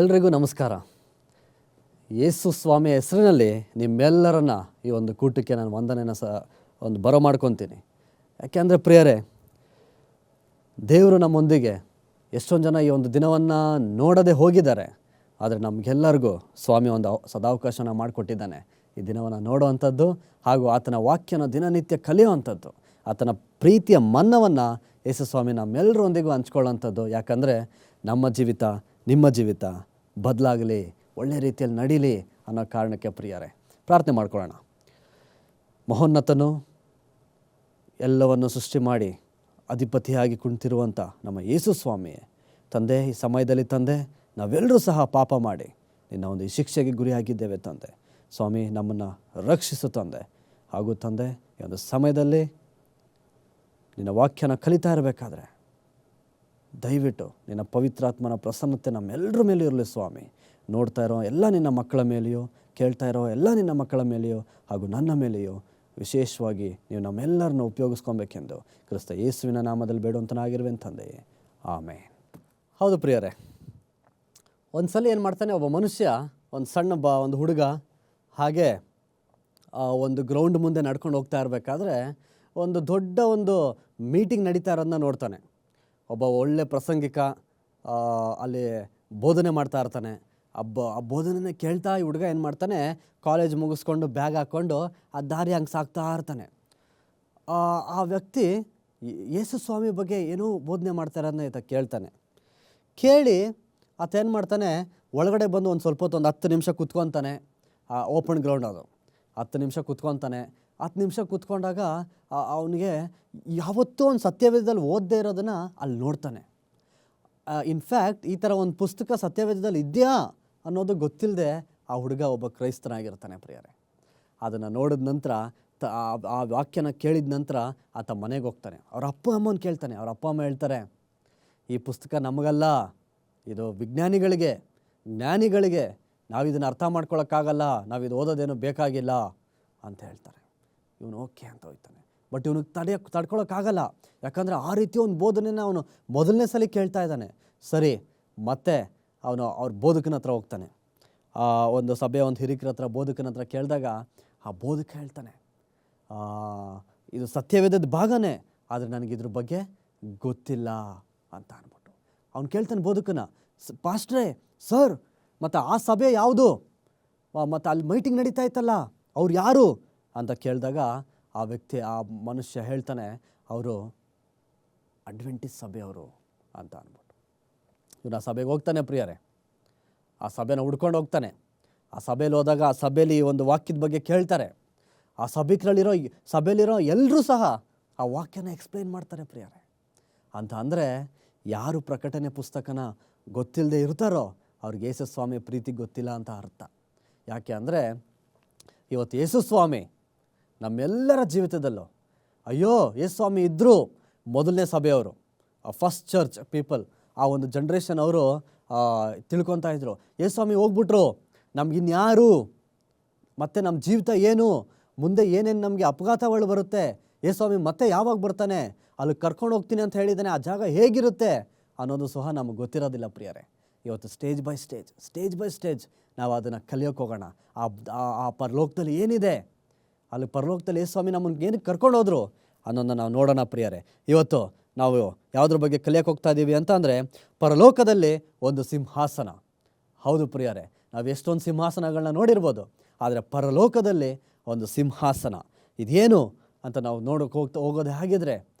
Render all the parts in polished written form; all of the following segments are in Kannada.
ಎಲ್ರಿಗೂ ನಮಸ್ಕಾರ. ಯೇಸು ಸ್ವಾಮಿಯ ಹೆಸರಿನಲ್ಲಿ ನಿಮ್ಮೆಲ್ಲರನ್ನ ಈ ಒಂದು ಕೂಟಕ್ಕೆ ನಾನು ವಂದನೆಯನ್ನು ಒಂದು ಬರೋ ಮಾಡ್ಕೊತೀನಿ. ಯಾಕೆಂದರೆ ಪ್ರಿಯರೇ, ದೇವರು ನಮ್ಮೊಂದಿಗೆ ಎಷ್ಟೊಂದು ಜನ ಈ ಒಂದು ದಿನವನ್ನು ನೋಡದೆ ಹೋಗಿದ್ದಾರೆ. ಆದರೆ ನಮಗೆಲ್ಲರಿಗೂ ಸ್ವಾಮಿ ಒಂದು ಸದಾವಕಾಶನ ಮಾಡಿಕೊಟ್ಟಿದ್ದಾನೆ ಈ ದಿನವನ್ನು ನೋಡುವಂಥದ್ದು, ಹಾಗೂ ಆತನ ವಾಕ್ಯನ ದಿನನಿತ್ಯ ಕಲಿಯುವಂಥದ್ದು, ಆತನ ಪ್ರೀತಿಯ ಮನ್ನವನ್ನು ಯೇಸು ಸ್ವಾಮಿ ನಮ್ಮೆಲ್ಲರೊಂದಿಗೂ ಹಂಚ್ಕೊಳ್ಳೋಂಥದ್ದು. ಯಾಕಂದರೆ ನಮ್ಮ ಜೀವಿತ, ನಿಮ್ಮ ಜೀವಿತ ಬದಲಾಗಲಿ, ಒಳ್ಳೆಯ ರೀತಿಯಲ್ಲಿ ನಡೀಲಿ ಅನ್ನೋ ಕಾರಣಕ್ಕೆ ಪ್ರಿಯರೇ ಪ್ರಾರ್ಥನೆ ಮಾಡ್ಕೊಳ್ಳೋಣ. ಮಹೋನ್ನತನು, ಎಲ್ಲವನ್ನು ಸೃಷ್ಟಿ ಮಾಡಿ ಅಧಿಪತಿಯಾಗಿ ಕುಳಿತಿರುವಂಥ ನಮ್ಮ ಯೇಸು ಸ್ವಾಮಿಯೇ ತಂದೆ, ಈ ಸಮಯದಲ್ಲಿ ತಂದೆ ನಾವೆಲ್ಲರೂ ಸಹ ಪಾಪ ಮಾಡಿ ನಿನ್ನ ಒಂದು ಈ ಶಿಕ್ಷೆಗೆ ಗುರಿಯಾಗಿದ್ದೇವೆ ತಂದೆ. ಸ್ವಾಮಿ, ನಮ್ಮನ್ನು ರಕ್ಷಿಸು ತಂದೆ. ಹಾಗೂ ತಂದೆ, ಈ ಒಂದು ಸಮಯದಲ್ಲಿ ನಿನ್ನ ವಾಕ್ಯನ ಕಲಿತಾ ಇರಬೇಕಾದ್ರೆ ದಯವಿಟ್ಟು ನಿನ್ನ ಪವಿತ್ರಾತ್ಮನ ಪ್ರಸನ್ನತೆ ನಮ್ಮೆಲ್ಲರ ಮೇಲೂ ಇರಲಿ ಸ್ವಾಮಿ. ನೋಡ್ತಾ ಇರೋ ಎಲ್ಲ ನಿನ್ನ ಮಕ್ಕಳ ಮೇಲೆಯೂ, ಕೇಳ್ತಾ ಇರೋ ಎಲ್ಲ ನಿನ್ನ ಮಕ್ಕಳ ಮೇಲೆಯೂ, ಹಾಗೂ ನನ್ನ ಮೇಲೆಯೂ ವಿಶೇಷವಾಗಿ ನೀವು ನಮ್ಮೆಲ್ಲರನ್ನು ಉಪಯೋಗಿಸ್ಕೊಬೇಕೆಂದು ಕ್ರಿಸ್ತ ಯೇಸುವಿನ ನಾಮದಲ್ಲಿ ಬೇಡುವಂತನಾಗಿರುವೆ ತಂದೆಯೇ, ಆಮೇನ್. ಹೌದು ಪ್ರಿಯರೇ, ಒಂದು ಸಲ ಏನು ಮಾಡ್ತಾನೆ, ಒಬ್ಬ ಮನುಷ್ಯ ಒಂದು ಸಣ್ಣ ಒಂದು ಹುಡುಗ ಹಾಗೆ ಒಂದು ಗ್ರೌಂಡ್ ಮುಂದೆ ನಡ್ಕೊಂಡು ಹೋಗ್ತಾ ಇರಬೇಕಾದ್ರೆ ಒಂದು ದೊಡ್ಡ ಒಂದು ಮೀಟಿಂಗ್ ನಡೀತಾ ಇರೋದನ್ನ ನೋಡ್ತಾನೆ. ಒಬ್ಬ ಒಳ್ಳೆ ಪ್ರಸಂಗಿಕ ಅಲ್ಲಿ ಬೋಧನೆ ಮಾಡ್ತಾ ಇರ್ತಾನೆ. ಆ ಬೋಧನೆ ಕೇಳ್ತಾ ಈ ಹುಡುಗ ಏನು ಮಾಡ್ತಾನೆ, ಕಾಲೇಜ್ ಮುಗಿಸ್ಕೊಂಡು ಬ್ಯಾಗ್ ಹಾಕ್ಕೊಂಡು ಆ ದಾರಿ ಹಂಗೆ ಸಾಕ್ತಾ ಇರ್ತಾನೆ. ಆ ವ್ಯಕ್ತಿ ಯೇಸು ಸ್ವಾಮಿ ಬಗ್ಗೆ ಏನೋ ಬೋಧನೆ ಮಾಡ್ತಾರನ್ನ ಈತ ಕೇಳ್ತಾನೆ. ಕೇಳಿ ಆತ ಏನು ಮಾಡ್ತಾನೆ, ಒಳಗಡೆ ಬಂದು ಒಂದು ಸ್ವಲ್ಪ ಹೊತ್ತು, ಒಂದು 10 ನಿಮಿಷ ಕುತ್ಕೊತಾನೆ. ಓಪನ್ ಗ್ರೌಂಡ್ ಅದು. 10 ನಿಮಿಷ ಕುತ್ಕೊತಾನೆ. 10 ನಿಮಿಷ ಕೂತ್ಕೊಂಡಾಗ ಅವನಿಗೆ ಯಾವತ್ತೂ ಒಂದು ಸತ್ಯವೇದದಲ್ಲಿ ಓದದೇ ಇರೋದನ್ನು ಅಲ್ಲಿ ನೋಡ್ತಾನೆ. ಇನ್ಫ್ಯಾಕ್ಟ್ ಈ ಥರ ಒಂದು ಪುಸ್ತಕ ಸತ್ಯವೇದದಲ್ಲಿ ಇದೆಯಾ ಅನ್ನೋದು ಗೊತ್ತಿಲ್ಲದೆ ಆ ಹುಡುಗ ಒಬ್ಬ ಕ್ರೈಸ್ತನಾಗಿರ್ತಾನೆ ಪ್ರಿಯರೇ. ಅದನ್ನು ನೋಡಿದ ನಂತರ, ಆ ವಾಕ್ಯನ ಕೇಳಿದ ನಂತರ ಆತ ಮನೆಗೆ ಹೋಗ್ತಾನೆ. ಅವ್ರ ಅಪ್ಪ ಅಮ್ಮನ ಕೇಳ್ತಾನೆ. ಅವ್ರ ಅಪ್ಪ ಅಮ್ಮ ಹೇಳ್ತಾರೆ, ಈ ಪುಸ್ತಕ ನಮಗಲ್ಲ, ಇದು ವಿಜ್ಞಾನಿಗಳಿಗೆ, ಜ್ಞಾನಿಗಳಿಗೆ. ನಾವಿದನ್ನು ಅರ್ಥ ಮಾಡ್ಕೊಳಕ್ಕಾಗಲ್ಲ, ನಾವಿದು ಓದೋದೇನು ಬೇಕಾಗಿಲ್ಲ ಅಂತ ಹೇಳ್ತಾರೆ. ಇವನು ಓಕೆ ಅಂತ ಹೋಗ್ತಾನೆ. ಬಟ್ ಇವನಿಗೆ ತಡ್ಕೊಳಕ್ಕಾಗಲ್ಲ. ಯಾಕಂದರೆ ಆ ರೀತಿ ಒಂದು ಬೋಧನೆನ ಅವನು ಮೊದಲನೇ ಸಲ ಕೇಳ್ತಾ ಇದ್ದಾನೆ. ಸರಿ, ಮತ್ತೆ ಅವನು ಅವ್ರ ಬೋಧಕನ ಹತ್ರ ಹೋಗ್ತಾನೆ. ಒಂದು ಸಭೆಯ ಒಂದು ಹಿರಿಕರ ಹತ್ರ, ಬೋಧಕನ ಹತ್ರ ಕೇಳಿದಾಗ ಆ ಬೋಧಕ ಹೇಳ್ತಾನೆ, ಇದು ಸತ್ಯವೇದದ ಭಾಗನೇ, ಆದರೆ ನನಗಿದ್ರ ಬಗ್ಗೆ ಗೊತ್ತಿಲ್ಲ ಅಂತ ಅಂದ್ಬಿಟ್ಟು. ಅವ್ನು ಕೇಳ್ತಾನೆ ಬೋಧಕನ, ಪಾಸ್ಟ್ರೇ, ಸರ್, ಮತ್ತು ಆ ಸಭೆ ಯಾವುದು, ಮತ್ತು ಅಲ್ಲಿ ಮೀಟಿಂಗ್ ನಡೀತಾ ಇತ್ತಲ್ಲ, ಅವ್ರು ಯಾರು ಅಂತ ಕೇಳಿದಾಗ ಆ ವ್ಯಕ್ತಿ, ಆ ಮನುಷ್ಯ ಹೇಳ್ತಾನೆ, ಅವರು ಅಡ್ವೆಂಟಿಸ್ಟ್ ಸಭೆಯವರು ಅಂತ ಅಂದ್ಬಿಟ್ಟು. ಇವನು ಆ ಸಭೆಗೆ ಹೋಗ್ತಾನೆ ಪ್ರಿಯರೇ. ಆ ಸಭೆನ ಹುಡ್ಕೊಂಡು ಹೋಗ್ತಾನೆ. ಆ ಸಭೆಯಲ್ಲಿ ಹೋದಾಗ ಆ ಸಭೆಯಲ್ಲಿ ಒಂದು ವಾಕ್ಯದ ಬಗ್ಗೆ ಕೇಳ್ತಾರೆ. ಆ ಸಭೆಯಲ್ಲಿರೋ ಎಲ್ಲರೂ ಸಹ ಆ ವಾಕ್ಯನ ಎಕ್ಸ್ಪ್ಲೈನ್ ಮಾಡ್ತಾರೆ ಪ್ರಿಯರೇ. ಅಂತ ಅಂದರೆ ಯಾರು ಪ್ರಕಟಣೆ ಪುಸ್ತಕನ ಗೊತ್ತಿಲ್ಲದೆ ಇರ್ತಾರೋ ಅವ್ರಿಗೆ ಯೇಸು ಸ್ವಾಮಿ ಪ್ರೀತಿ ಗೊತ್ತಿಲ್ಲ ಅಂತ ಅರ್ಥ. ಯಾಕೆ ಅಂದರೆ ಇವತ್ತು ಯೇಸು ಸ್ವಾಮಿ ನಮ್ಮೆಲ್ಲರ ಜೀವಿತದಲ್ಲೂ, ಅಯ್ಯೋ ಯೇಸು ಸ್ವಾಮಿ ಇದ್ದರು ಮೊದಲನೇ ಸಭೆಯವರು, ಫಸ್ಟ್ ಚರ್ಚ್ ಪೀಪಲ್, ಆ ಒಂದು ಜನ್ರೇಷನ್ ಅವರು ತಿಳ್ಕೊತಾ ಇದ್ರು. ಯೇಸು ಸ್ವಾಮಿ ಹೋಗ್ಬಿಟ್ರು, ನಮಗಿನ್ಯಾರು, ಮತ್ತು ನಮ್ಮ ಜೀವಿತ ಏನು, ಮುಂದೆ ಏನೇನು ನಮಗೆ ಅಪಘಾತಗಳು ಬರುತ್ತೆ, ಯೇಸು ಸ್ವಾಮಿ ಮತ್ತೆ ಯಾವಾಗ ಬರ್ತಾನೆ, ಅಲ್ಲಿ ಕರ್ಕೊಂಡು ಹೋಗ್ತೀನಿ ಅಂತ ಹೇಳಿದ್ದಾನೆ, ಆ ಜಾಗ ಹೇಗಿರುತ್ತೆ ಅನ್ನೋದು ಸಹ ನಮಗೆ ಗೊತ್ತಿರೋದಿಲ್ಲ ಪ್ರಿಯರೇ. ಇವತ್ತು ಸ್ಟೇಜ್ ಬೈ ಸ್ಟೇಜ್ ನಾವು ಅದನ್ನು ಕಲಿಯೋಕೆ ಹೋಗೋಣ. ಆ ಪರಲೋಕದಲ್ಲಿ ಏನಿದೆ, ಅಲ್ಲಿ ಪರಲೋಕದಲ್ಲಿ ಯೇಸು ಸ್ವಾಮಿ ನಮ್ಮನ್ನು ಏನಕ್ಕೆ ಕರ್ಕೊಂಡು ಹೋದ್ರು ಅನ್ನೋದನ್ನ ನಾವು ನೋಡೋಣ ಪ್ರಿಯರೇ. ಇವತ್ತು ನಾವು ಯಾವುದ್ರ ಬಗ್ಗೆ ಕಲಿಯೋಕೆ ಹೋಗ್ತಾ ಇದ್ದೀವಿ ಅಂತ ಅಂದರೆ, ಪರಲೋಕದಲ್ಲಿ ಒಂದು ಸಿಂಹಾಸನ. ಹೌದು ಪ್ರಿಯರೇ, ನಾವು ಎಷ್ಟೊಂದು ಸಿಂಹಾಸನಗಳನ್ನ ನೋಡಿರ್ಬೋದು, ಆದರೆ ಪರಲೋಕದಲ್ಲಿ ಒಂದು ಸಿಂಹಾಸನ ಇದೇನು ಅಂತ ನಾವು ನೋಡೋಕೆ ಹೋಗೋದು ಹಾಗಿದ್ರೆ,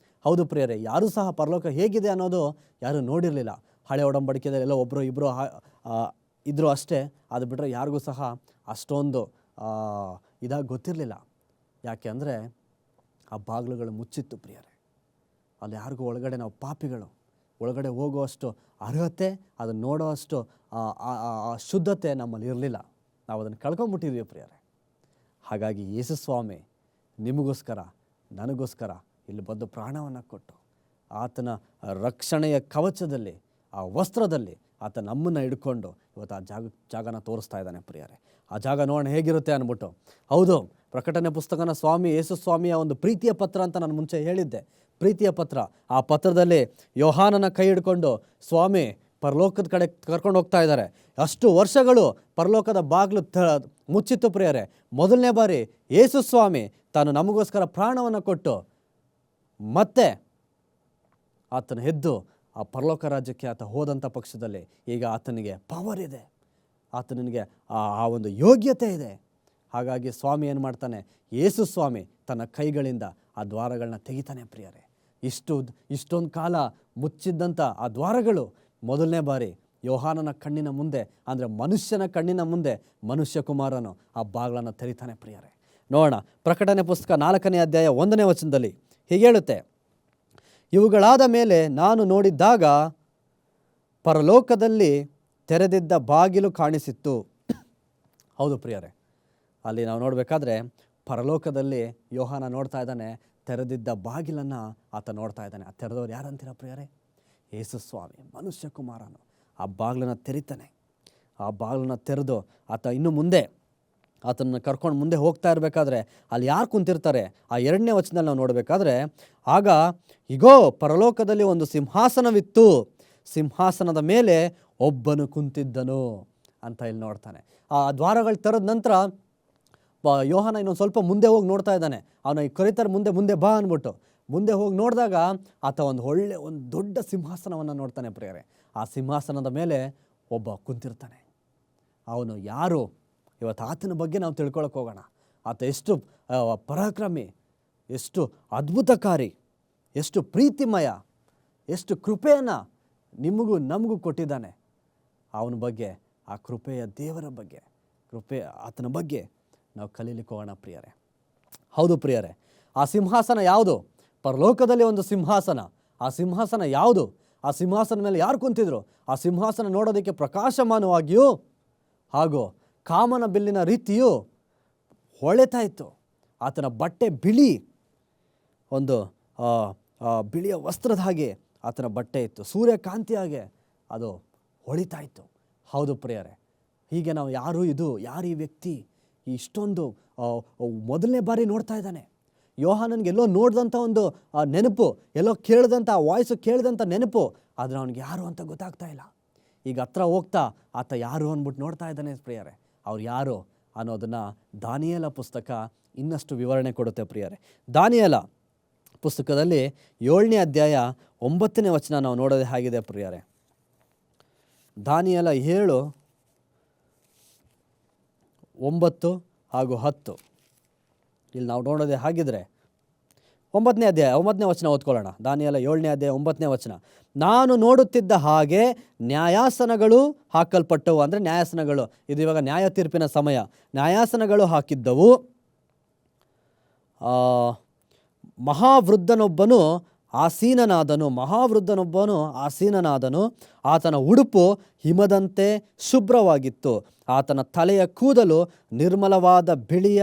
ಹೌದು ಪ್ರಿಯರೇ, ಯಾರೂ ಸಹ ಪರಲೋಕ ಹೇಗಿದೆ ಅನ್ನೋದು ಯಾರೂ ನೋಡಿರಲಿಲ್ಲ. ಹಳೆ ಒಡಂಬಡಿಕೆಯಲ್ಲಿ ಎಲ್ಲ ಒಬ್ಬರು ಇಬ್ಬರು ಇದ್ದರು ಅಷ್ಟೇ. ಅದು ಬಿಟ್ಟರೆ ಯಾರಿಗೂ ಸಹ ಅಷ್ಟೊಂದು ಇದಾಗಿ ಗೊತ್ತಿರಲಿಲ್ಲ. ಯಾಕೆ ಅಂದರೆ ಆ ಬಾಗಿಲುಗಳು ಮುಚ್ಚಿತ್ತು ಪ್ರಿಯರೇ. ಅಲ್ಲಿ ಯಾರಿಗೂ ಒಳಗಡೆ, ನಾವು ಪಾಪಿಗಳು, ಒಳಗಡೆ ಹೋಗುವಷ್ಟು ಅರ್ಹತೆ, ಅದನ್ನು ನೋಡೋವಷ್ಟು ಶುದ್ಧತೆ ನಮ್ಮಲ್ಲಿ ಇರಲಿಲ್ಲ. ನಾವು ಅದನ್ನು ಕಳ್ಕೊಂಬಿಟ್ಟಿದ್ವಿ ಪ್ರಿಯರೇ. ಹಾಗಾಗಿ ಯೇಸು ಸ್ವಾಮಿ ನಿಮಗೋಸ್ಕರ, ನನಗೋಸ್ಕರ ಇಲ್ಲಿ ಬಂದು ಪ್ರಾಣವನ್ನು ಕೊಟ್ಟು, ಆತನ ರಕ್ಷಣೆಯ ಕವಚದಲ್ಲಿ, ಆ ವಸ್ತ್ರದಲ್ಲಿ ಆತ ನಮ್ಮನ್ನು ಹಿಡ್ಕೊಂಡು ಇವತ್ತು ಆ ಜಾಗನ ತೋರಿಸ್ತಾ ಇದ್ದಾನೆ ಪ್ರಿಯರೇ. ಆ ಜಾಗ ನೋಡೋಣ ಹೇಗಿರುತ್ತೆ ಅಂದ್ಬಿಟ್ಟು. ಹೌದು, ಪ್ರಕಟಣೆ ಪುಸ್ತಕನ ಸ್ವಾಮಿ ಯೇಸು ಸ್ವಾಮಿಯ ಒಂದು ಪ್ರೀತಿಯ ಪತ್ರ ಅಂತ ನಾನು ಮುಂಚೆ ಹೇಳಿದ್ದೆ. ಪ್ರೀತಿಯ ಪತ್ರ. ಆ ಪತ್ರದಲ್ಲಿ ಯೋಹಾನನ ಕೈ ಹಿಡ್ಕೊಂಡು, ಸ್ವಾಮಿ ಪರಲೋಕದ ಕಡೆ ಕರ್ಕೊಂಡು ಹೋಗ್ತಾ ಇದ್ದಾರೆ. ಅಷ್ಟು ವರ್ಷಗಳು ಪರಲೋಕದ ಬಾಗಿಲು ಮುಚ್ಚಿತ್ತು ಪ್ರಿಯರೇ. ಮೊದಲನೇ ಬಾರಿ ಯೇಸು ಸ್ವಾಮಿ ತಾನು ನಮಗೋಸ್ಕರ ಪ್ರಾಣವನ್ನು ಕೊಟ್ಟು ಮತ್ತೆ ಆತನ ಎದ್ದು ಆ ಪರಲೋಕ ರಾಜ್ಯಕ್ಕೆ ಆತ ಹೋದಂಥ ಪಕ್ಷದಲ್ಲಿ ಈಗ ಆತನಿಗೆ ಪವರ್ ಇದೆ, ಆತನಿಗೆ ಆ ಒಂದು ಯೋಗ್ಯತೆ ಇದೆ. ಹಾಗಾಗಿ ಸ್ವಾಮಿ ಏನು ಮಾಡ್ತಾನೆ, ಯೇಸು ಸ್ವಾಮಿ ತನ್ನ ಕೈಗಳಿಂದ ಆ ದ್ವಾರಗಳನ್ನ ತೆಗಿತಾನೆ ಪ್ರಿಯರೇ. ಇಷ್ಟೊಂದು ಕಾಲ ಮುಚ್ಚಿದ್ದಂಥ ಆ ದ್ವಾರಗಳು ಮೊದಲನೇ ಬಾರಿ ಯೋಹಾನನ ಕಣ್ಣಿನ ಮುಂದೆ, ಅಂದರೆ ಮನುಷ್ಯನ ಕಣ್ಣಿನ ಮುಂದೆ ಮನುಷ್ಯ ಕುಮಾರನು ಆ ಬಾಗಿಲನ್ನು ತೆರಿತಾನೆ ಪ್ರಿಯರೇ. ನೋಡೋಣ, ಪ್ರಕಟಣೆ ಪುಸ್ತಕ 4ನೇ ಅಧ್ಯಾಯ 1ನೇ ವಚನದಲ್ಲಿ ಹೀಗೆ ಹೇಳುತ್ತೆ, ಇವುಗಳಾದ ಮೇಲೆ ನಾನು ನೋಡಿದ್ದಾಗ ಪರಲೋಕದಲ್ಲಿ ತೆರೆದಿದ್ದ ಬಾಗಿಲು ಕಾಣಿಸಿತ್ತು. ಹೌದು ಪ್ರಿಯರೇ, ಅಲ್ಲಿ ನಾವು ನೋಡಬೇಕಾದ್ರೆ ಪರಲೋಕದಲ್ಲಿ ಯೋಹಾನ ನೋಡ್ತಾ ಇದ್ದಾನೆ, ತೆರೆದಿದ್ದ ಬಾಗಿಲನ್ನು ಆತ ನೋಡ್ತಾ ಇದ್ದಾನೆ. ಆ ತೆರೆದವ್ರು ಯಾರಂತೀರ ಪ್ರಿಯರೇ? ಯೇಸು ಸ್ವಾಮಿ ಮನುಷ್ಯ ಕುಮಾರನು ಆ ಬಾಗಿಲನ್ನು ತೆರಿತಾನೆ. ಆ ಬಾಗಿಲನ್ನು ತೆರೆದು ಆತ ಇನ್ನು ಮುಂದೆ ಆತನ ಕರ್ಕೊಂಡು ಮುಂದೆ ಹೋಗ್ತಾ ಇರಬೇಕಾದ್ರೆ ಅಲ್ಲಿ ಯಾರು ಕುಂತಿರ್ತಾರೆ? ಆ 2ನೇ ವಚನದಲ್ಲಿ ನಾವು ನೋಡಬೇಕಾದ್ರೆ, ಆಗ ಇಗೋ ಪರಲೋಕದಲ್ಲಿ ಒಂದು ಸಿಂಹಾಸನವಿತ್ತು, ಸಿಂಹಾಸನದ ಮೇಲೆ ಒಬ್ಬನು ಕುಂತಿದ್ದನು ಅಂತ ಇಲ್ಲಿ ನೋಡ್ತಾನೆ. ಆ ದ್ವಾರಗಳು ತೆರೆದ ನಂತರ ಯೋಹಾನ ಇನ್ನೊಂದು ಸ್ವಲ್ಪ ಮುಂದೆ ಹೋಗಿ ನೋಡ್ತಾ ಇದ್ದಾನೆ. ಅವನ ಕರೀತಾರೆ ಮುಂದೆ ಬಾ ಅಂದ್ಬಿಟ್ಟು. ಮುಂದೆ ಹೋಗಿ ನೋಡಿದಾಗ ಆತ ಒಂದು ದೊಡ್ಡ ಸಿಂಹಾಸನವನ್ನು ನೋಡ್ತಾನೆ ಪ್ರಿಯರೇ. ಆ ಸಿಂಹಾಸನದ ಮೇಲೆ ಒಬ್ಬ ಕುಂತಿರ್ತಾನೆ. ಅವನು ಯಾರು? ಇವತ್ತು ಆತನ ಬಗ್ಗೆ ನಾವು ತಿಳ್ಕೊಳಕ್ಕೆ ಹೋಗೋಣ. ಆತ ಎಷ್ಟು ಪರಾಕ್ರಮಿ, ಎಷ್ಟು ಅದ್ಭುತಕಾರಿ, ಎಷ್ಟು ಪ್ರೀತಿಮಯ, ಎಷ್ಟು ಕೃಪೆಯನ್ನು ನಿಮಗೂ ನಮಗೂ ಕೊಟ್ಟಿದ್ದಾನೆ. ಅವನ ಬಗ್ಗೆ, ಆ ಕೃಪೆಯ ದೇವರ ಬಗ್ಗೆ, ಆತನ ಬಗ್ಗೆ ನಾವು ಕಲೀಲಿಕ್ಕೆ ಹೋಗೋಣ ಪ್ರಿಯರೇ. ಹೌದು ಪ್ರಿಯರೇ, ಆ ಸಿಂಹಾಸನ ಯಾವುದು? ಪರಲೋಕದಲ್ಲಿ ಒಂದು ಸಿಂಹಾಸನ. ಆ ಸಿಂಹಾಸನ ಯಾವುದು? ಆ ಸಿಂಹಾಸನ ಮೇಲೆ ಯಾರು ಕುಂತಿದ್ರು? ಆ ಸಿಂಹಾಸನ ನೋಡೋದಕ್ಕೆ ಪ್ರಕಾಶಮಾನವಾಗಿಯೂ ಹಾಗೂ ಕಾಮನ ಬಿಲ್ಲಿನ ರೀತಿಯೂ ಹೊಳೆತಾ ಇತ್ತು. ಆತನ ಬಟ್ಟೆ ಬಿಳಿ, ಒಂದು ಬಿಳಿಯ ವಸ್ತ್ರದ ಹಾಗೆ ಆತನ ಬಟ್ಟೆ ಇತ್ತು. ಸೂರ್ಯಕಾಂತಿ ಹಾಗೆ ಅದು ಹೊಳಿತಾ ಇತ್ತು. ಹೌದು ಪ್ರಿಯರೇ, ಹೀಗೆ ನಾವು ಯಾರು ಈ ವ್ಯಕ್ತಿ ಇಷ್ಟೊಂದು ಮೊದಲನೇ ಬಾರಿ ನೋಡ್ತಾ ಇದ್ದಾನೆ. ಯೋಹಾನನಿಗೆ ಎಲ್ಲೋ ನೋಡಿದಂಥ ಒಂದು ನೆನಪು, ಎಲ್ಲೋ ಕೇಳಿದಂಥ ವಾಯ್ಸು ಕೇಳಿದಂಥ ನೆನಪು, ಆದರೆ ಅವನಿಗೆ ಯಾರು ಅಂತ ಗೊತ್ತಾಗ್ತಾ ಇಲ್ಲ. ಈಗ ಹತ್ರ ಹೋಗ್ತಾ ಆತ ಯಾರು ಅಂದ್ಬಿಟ್ಟು ನೋಡ್ತಾ ಇದ್ದಾನೆ ಪ್ರಿಯರೇ. ಅವ್ರು ಯಾರು ಅನ್ನೋದನ್ನು ದಾನಿಯೇಲ ಪುಸ್ತಕ ಇನ್ನಷ್ಟು ವಿವರಣೆ ಕೊಡುತ್ತೆ ಪ್ರಿಯರೇ. ದಾನಿಯೇಲ ಪುಸ್ತಕದಲ್ಲಿ 7ನೇ ಅಧ್ಯಾಯ 9ನೇ ವಚನ ನಾವು ನೋಡೋದೇ ಆಗಿದೆ ಪ್ರಿಯರೇ. ದಾನಿಯೇಲ 7, 9 ಹಾಗೂ 10 ಇಲ್ಲಿ ನಾವು ನೋಡೋದೇ ಹಾಗಿದ್ರೆ 9ನೇ ಅಧ್ಯಾಯ 9ನೇ ವಚನ ಓದ್ಕೊಳ್ಳೋಣ. ದಾನಿಯೇಲ 7ನೇ ಅಧ್ಯಾಯ 9ನೇ ವಚನ. ನಾನು ನೋಡುತ್ತಿದ್ದ ಹಾಗೆ ನ್ಯಾಯಾಸನಗಳು ಹಾಕಲ್ಪಟ್ಟವು. ಅಂದರೆ ನ್ಯಾಯಾಸನಗಳು, ಇದು ಇವಾಗ ನ್ಯಾಯ ತೀರ್ಪಿನ ಸಮಯ. ನ್ಯಾಯಾಸನಗಳು ಹಾಕಿದ್ದವು. ಮಹಾವೃದ್ಧನೊಬ್ಬನು ಆಸೀನನಾದನು. ಆತನ ಉಡುಪು ಹಿಮದಂತೆ ಶುಭ್ರವಾಗಿತ್ತು. ಆತನ ತಲೆಯ ಕೂದಲು ನಿರ್ಮಲವಾದ ಬಿಳಿಯ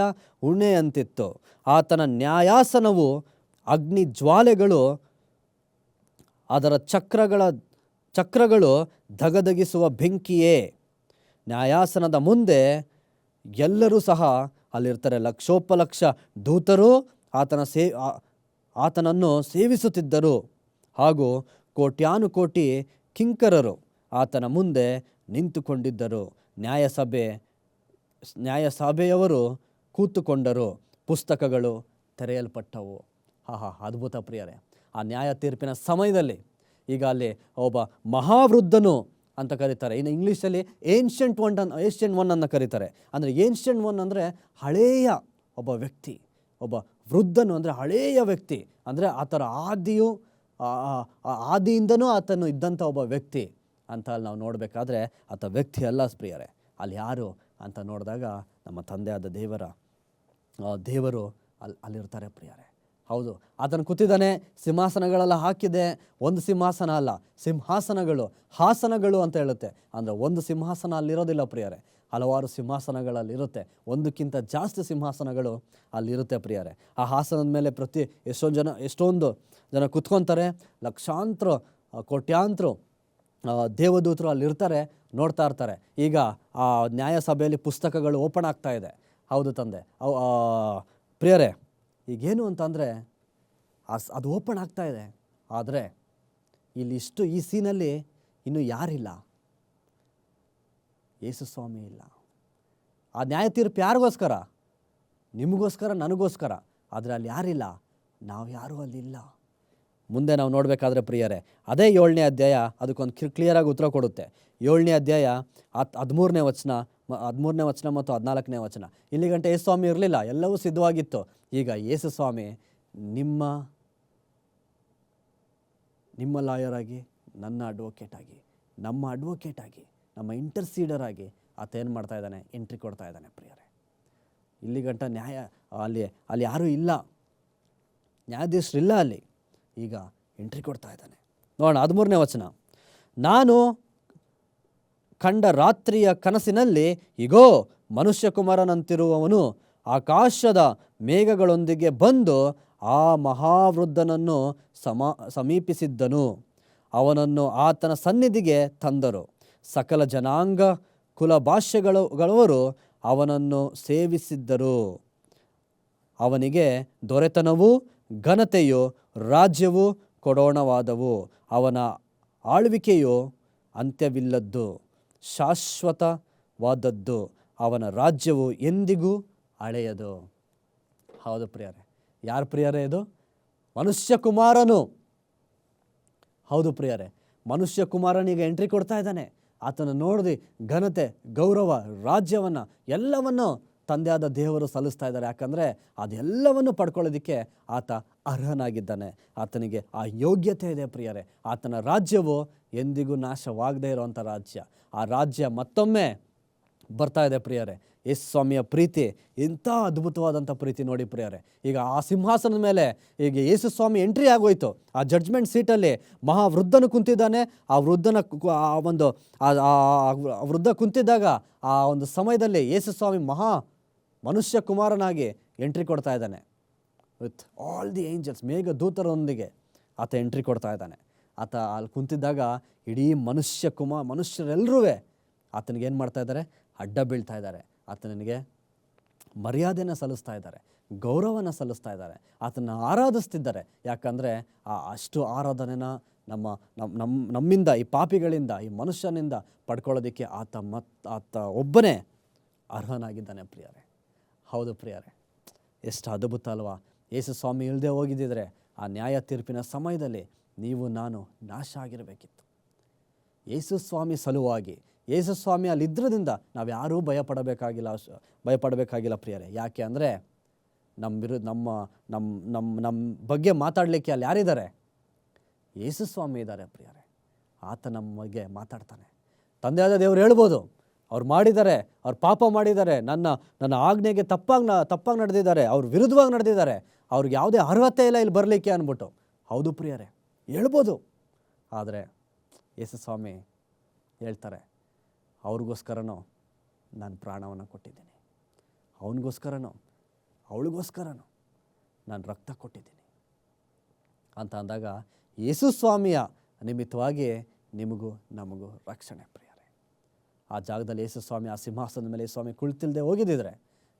ಉಣ್ಣೆಯಂತಿತ್ತು. ಆತನ ನ್ಯಾಯಾಸನವು ಅಗ್ನಿ ಜ್ವಾಲೆಗಳು, ಅದರ ಚಕ್ರಗಳು ಧಗಧಗಿಸುವ ಬೆಂಕಿಯೇ. ನ್ಯಾಯಾಸನದ ಮುಂದೆ ಎಲ್ಲರೂ ಸಹ ಅಲ್ಲಿರ್ತಾರೆ. ಲಕ್ಷೋಪಲಕ್ಷ ದೂತರು ಆತನನ್ನು ಸೇವಿಸುತ್ತಿದ್ದರು ಹಾಗೂ ಕೋಟ್ಯಾನುಕೋಟಿ ಕಿಂಕರರು ಆತನ ಮುಂದೆ ನಿಂತುಕೊಂಡಿದ್ದರು. ನ್ಯಾಯಸಭೆಯವರು ಕೂತುಕೊಂಡರು. ಪುಸ್ತಕಗಳು ತೆರೆಯಲ್ಪಟ್ಟವು. ಅದ್ಭುತ ಪ್ರಿಯರೇ. ಆ ನ್ಯಾಯ ತೀರ್ಪಿನ ಸಮಯದಲ್ಲಿ ಈಗ ಅಲ್ಲಿ ಒಬ್ಬ ಮಹಾವೃದ್ಧನು ಅಂತ ಕರೀತಾರೆ. ಇನ್ನು ಇಂಗ್ಲೀಷಲ್ಲಿ ಏನ್ಷಿಯಂಟ್ ಒನ್ ಅನ್ನು ಕರೀತಾರೆ. ಅಂದರೆ ಏನ್ಷಿಯಂಟ್ ಒನ್ ಅಂದರೆ ಹಳೆಯ ಒಬ್ಬ ವ್ಯಕ್ತಿ. ಒಬ್ಬ ವೃದ್ಧನು ಅಂದರೆ ಹಳೆಯ ವ್ಯಕ್ತಿ, ಅಂದರೆ ಆತರ ಆದಿಯಿಂದನೂ ಆತನು ಇದ್ದಂಥ ಒಬ್ಬ ವ್ಯಕ್ತಿ ಅಂತ ಅಲ್ಲಿ ನಾವು ನೋಡಬೇಕಾದ್ರೆ ಆತ ವ್ಯಕ್ತಿ ಅಲ್ಲ ಪ್ರಿಯರೇ. ಅಲ್ಲಿ ಯಾರು ಅಂತ ನೋಡಿದಾಗ ನಮ್ಮ ತಂದೆಯಾದ ದೇವರು ಅಲ್ಲಿರ್ತಾರೆ ಪ್ರಿಯರೇ. ಹೌದು, ಆತನು ಕೂತಿದ್ದಾನೆ. ಸಿಂಹಾಸನಗಳೆಲ್ಲ ಹಾಕಿದೆ. ಒಂದು ಸಿಂಹಾಸನ ಅಲ್ಲ, ಹಾಸನಗಳು ಅಂತ ಹೇಳುತ್ತೆ. ಅಂದರೆ ಒಂದು ಸಿಂಹಾಸನ ಅಲ್ಲಿರೋದಿಲ್ಲ ಪ್ರಿಯರೇ, ಹಲವಾರು ಸಿಂಹಾಸನಗಳಲ್ಲಿರುತ್ತೆ. ಒಂದಕ್ಕಿಂತ ಜಾಸ್ತಿ ಸಿಂಹಾಸನಗಳು ಅಲ್ಲಿರುತ್ತೆ ಪ್ರಿಯರೇ. ಆ ಹಾಸನದ ಮೇಲೆ ಎಷ್ಟೊಂದು ಜನ ಕುತ್ಕೊತಾರೆ. ಲಕ್ಷಾಂತರ ಕೋಟ್ಯಾಂತರ ದೇವದೂತರು ಅಲ್ಲಿರ್ತಾರೆ, ನೋಡ್ತಾ ಇರ್ತಾರೆ. ಈಗ ಆ ನ್ಯಾಯಸಭೆಯಲ್ಲಿ ಪುಸ್ತಕಗಳು ಓಪನ್ ಆಗ್ತಾ ಇದೆ. ಹೌದು ತಂದೆ ಪ್ರಿಯರೇ, ಈಗೇನು ಅಂತಂದರೆ ಅದು ಓಪನ್ ಆಗ್ತಾ ಇದೆ. ಆದರೆ ಈ ಸೀನಲ್ಲಿ ಇನ್ನು ಯಾರಿಲ್ಲ? ಯೇಸು ಸ್ವಾಮಿ ಇಲ್ಲ. ಆ ನ್ಯಾಯ ತೀರ್ಪು ಯಾರಿಗೋಸ್ಕರ? ನಿಮಗೋಸ್ಕರ, ನನಗೋಸ್ಕರ. ಆದರೆ ಅಲ್ಲಿ ಯಾರಿಲ್ಲ? ನಾವು ಯಾರೂ ಅಲ್ಲಿಲ್ಲ. ಮುಂದೆ ನಾವು ನೋಡಬೇಕಾದ್ರೆ ಪ್ರಿಯರೇ, ಅದೇ 7ನೇ ಅಧ್ಯಾಯ ಅದಕ್ಕೊಂದು ಕ್ಲಿಯರಾಗಿ ಉತ್ತರ ಕೊಡುತ್ತೆ. 7ನೇ ಅಧ್ಯಾಯ 13ನೇ ವಚನ ಮತ್ತು 14ನೇ ವಚನ. ಇಲ್ಲಿ ಗಂಟೆ ಯೇಸು ಸ್ವಾಮಿ ಇರಲಿಲ್ಲ, ಎಲ್ಲವೂ ಸಿದ್ಧವಾಗಿತ್ತು. ಈಗ ಯೇಸು ಸ್ವಾಮಿ ನಿಮ್ಮ ಲಾಯರ್ ಆಗಿ, ನನ್ನ ಅಡ್ವೊಕೇಟ್ ಆಗಿ, ನಮ್ಮ ಅಡ್ವೊಕೇಟ್ ಆಗಿ, ನಮ್ಮ ಇಂಟರ್ಸೀಡರ್ ಆಗಿ ಆತ ಏನು ಮಾಡ್ತಾ ಇದ್ದಾನೆ? ಎಂಟ್ರಿ ಕೊಡ್ತಾ ಇದ್ದಾನೆ ಪ್ರಿಯರೇ. ಇಲ್ಲಿ ಗಂಟ ನ್ಯಾಯ ಅಲ್ಲಿ ಯಾರೂ ಇಲ್ಲ, ನ್ಯಾಯಾಧೀಶರಿಲ್ಲ ಅಲ್ಲಿ. ಈಗ ಎಂಟ್ರಿ ಕೊಡ್ತಾ ಇದ್ದಾನೆ. ನೋಡೋಣ 13ನೇ ವಚನ. ನಾನು ಕಂಡ ರಾತ್ರಿಯ ಕನಸಿನಲ್ಲಿ ಇಗೋ, ಮನುಷ್ಯಕುಮಾರನಂತಿರುವವನು ಆಕಾಶದ ಮೇಘಗಳೊಂದಿಗೆ ಬಂದು ಆ ಮಹಾವೃದ್ಧನನ್ನು ಸಮೀಪಿಸಿದ್ದನು. ಅವನನ್ನು ಆತನ ಸನ್ನಿಧಿಗೆ ತಂದರು. ಸಕಲ ಜನಾಂಗ ಕುಲ ಭಾಷೆಗಳವರು ಅವನನ್ನು ಸೇವಿಸಿದ್ದರು. ಅವನಿಗೆ ದೊರೆತನವೂ ಘನತೆಯು ರಾಜ್ಯವು ಕೊಡೋಣವಾದವು. ಅವನ ಆಳ್ವಿಕೆಯು ಅಂತ್ಯವಿಲ್ಲದ್ದು, ಶಾಶ್ವತವಾದದ್ದು. ಅವನ ರಾಜ್ಯವು ಎಂದಿಗೂ ಅಳೆಯದು. ಹೌದು ಪ್ರಿಯರೇ, ಯಾರು ಪ್ರಿಯರೇ? ಇದು ಮನುಷ್ಯ ಕುಮಾರನು. ಹೌದು ಪ್ರಿಯರೇ, ಮನುಷ್ಯ ಕುಮಾರನಿಗೆ ಎಂಟ್ರಿ ಕೊಡ್ತಾ ಇದ್ದಾನೆ. ಆತನ ನೋಡಿದು ಘನತೆ, ಗೌರವ, ರಾಜ್ಯವನ್ನು ಎಲ್ಲವನ್ನು ತಂದೆಯಾದ ದೇವರು ಸಲ್ಲಿಸ್ತಾ ಇದ್ದಾರೆ. ಯಾಕಂದರೆ ಅದೆಲ್ಲವನ್ನು ಪಡ್ಕೊಳ್ಳೋದಕ್ಕೆ ಆತ ಅರ್ಹನಾಗಿದ್ದಾನೆ. ಆತನಿಗೆ ಆ ಯೋಗ್ಯತೆ ಇದೆ ಪ್ರಿಯರೇ. ಆತನ ರಾಜ್ಯವು ಎಂದಿಗೂ ನಾಶವಾಗದೇ ಇರುವಂಥ ರಾಜ್ಯ. ಆ ರಾಜ್ಯ ಮತ್ತೊಮ್ಮೆ ಬರ್ತಾ ಇದೆ ಪ್ರಿಯರೇ. ಯೇಸು ಸ್ವಾಮಿಯ ಪ್ರೀತಿ ಇಂಥ ಅದ್ಭುತವಾದಂಥ ಪ್ರೀತಿ ನೋಡಿ ಪ್ರಿಯರೇ. ಈಗ ಆ ಸಿಂಹಾಸನದ ಮೇಲೆ ಈಗ ಯೇಸು ಸ್ವಾಮಿ ಎಂಟ್ರಿ ಆಗೋಯ್ತು. ಆ ಜಡ್ಜ್ಮೆಂಟ್ ಸೀಟಲ್ಲಿ ಮಹಾವೃದ್ಧನು ಕುಂತಿದ್ದಾನೆ. ಆ ವೃದ್ಧ ಕುಂತಿದ್ದಾಗ ಆ ಒಂದು ಸಮಯದಲ್ಲಿ ಯೇಸು ಸ್ವಾಮಿ ಮನುಷ್ಯ ಕುಮಾರನಾಗಿ ಎಂಟ್ರಿ ಕೊಡ್ತಾ ಇದ್ದಾನೆ. ವಿತ್ ಆಲ್ ದಿ ಏಂಜಲ್ಸ್, ಮೇಘ ದೂತರೊಂದಿಗೆ ಆತ ಎಂಟ್ರಿ ಕೊಡ್ತಾ ಇದ್ದಾನೆ. ಆತ ಅಲ್ಲಿ ಕುಂತಿದ್ದಾಗ ಇಡೀ ಮನುಷ್ಯರೆಲ್ಲರೂ ಆತನಿಗೆ ಏನು ಮಾಡ್ತಾ ಇದ್ದಾರೆ? ಅಡ್ಡ ಬೀಳ್ತಾ ಇದ್ದಾರೆ. ಆತನಿಗೆ ಮರ್ಯಾದೆನ ಸಲ್ಲಿಸ್ತಾ ಇದ್ದಾರೆ, ಗೌರವನ ಸಲ್ಲಿಸ್ತಾ ಇದ್ದಾರೆ, ಆತನ ಆರಾಧಿಸ್ತಿದ್ದಾರೆ. ಯಾಕಂದರೆ ಅಷ್ಟು ಆರಾಧನೆನ ನಮ್ಮಿಂದ, ಈ ಪಾಪಿಗಳಿಂದ, ಈ ಮನುಷ್ಯನಿಂದ ಪಡ್ಕೊಳ್ಳೋದಕ್ಕೆ ಆತ ಒಬ್ಬನೇ ಅರ್ಹನಾಗಿದ್ದಾನೆ ಪ್ರಿಯರೇ. ಹೌದು ಪ್ರಿಯರೇ, ಎಷ್ಟು ಅದ್ಭುತ ಅಲ್ವಾ? ಯೇಸು ಸ್ವಾಮಿ ಇಲ್ಲದೆ ಹೋಗಿದ್ದಿದ್ರೆ ಆ ನ್ಯಾಯ ತೀರ್ಪಿನ ಸಮಯದಲ್ಲಿ ನೀವು ನಾನು ನಾಶ ಆಗಿರಬೇಕಿತ್ತು. ಯೇಸು ಸ್ವಾಮಿ ಸಲುವಾಗಿ, ಯೇಸು ಸ್ವಾಮಿ ಅಲ್ಲಿದ್ರದಿಂದ ನಾವು ಯಾರೂ ಭಯಪಡಬೇಕಾಗಿಲ್ಲ ಪ್ರಿಯರೇ. ಯಾಕೆ ಅಂದರೆ ನಮ್ಮ ಬಗ್ಗೆ ಮಾತಾಡಲಿಕ್ಕೆ ಅಲ್ಲಿ ಯಾರಿದ್ದಾರೆ? ಯೇಸು ಸ್ವಾಮಿ ಇದ್ದಾರೆ ಪ್ರಿಯರೇ. ಆತ ನಮ್ಮ ಬಗ್ಗೆ ಮಾತಾಡ್ತಾನೆ. ತಂದೆಯಾದ ದೇವರು ಹೇಳ್ಬೋದು, ಅವ್ರು ಮಾಡಿದ್ದಾರೆ, ಅವ್ರು ಪಾಪ ಮಾಡಿದ್ದಾರೆ, ನನ್ನ ಆಜ್ಞೆಗೆ ತಪ್ಪಾಗಿ ನಡೆದಿದ್ದಾರೆ, ಅವ್ರು ವಿರುದ್ಧವಾಗಿ ನಡೆದಿದ್ದಾರೆ, ಅವ್ರಿಗೆ ಯಾವುದೇ ಅರ್ಹತೆ ಇಲ್ಲ ಇಲ್ಲಿ ಬರಲಿಕ್ಕೆ ಅಂದ್ಬಿಟ್ಟು. ಹೌದು ಪ್ರಿಯರೇ, ಹೇಳ್ಬೋದು. ಆದರೆ ಯೇಸು ಸ್ವಾಮಿ ಹೇಳ್ತಾರೆ, ಅವ್ರಿಗೋಸ್ಕರನೂ ನಾನು ಪ್ರಾಣವನ್ನು ಕೊಟ್ಟಿದ್ದೀನಿ, ಅವನಿಗೋಸ್ಕರನೂ ಅವಳಿಗೋಸ್ಕರನೂ ನಾನು ರಕ್ತ ಕೊಟ್ಟಿದ್ದೀನಿ ಅಂತ ಅಂದಾಗ ಯೇಸು ಸ್ವಾಮಿಯ ನಿಮಿತ್ತವಾಗಿ ನಿಮಗೂ ನಮಗೂ ರಕ್ಷಣೆ ಪ್ರಿಯರೇ. ಆ ಜಾಗದಲ್ಲಿ ಯೇಸು ಸ್ವಾಮಿ, ಆ ಸಿಂಹಾಸನದ ಮೇಲೆ ಸ್ವಾಮಿ ಕುಳಿತಿಲ್ಲದೆ ಹೋಗಿದ್ದಿದ್ರೆ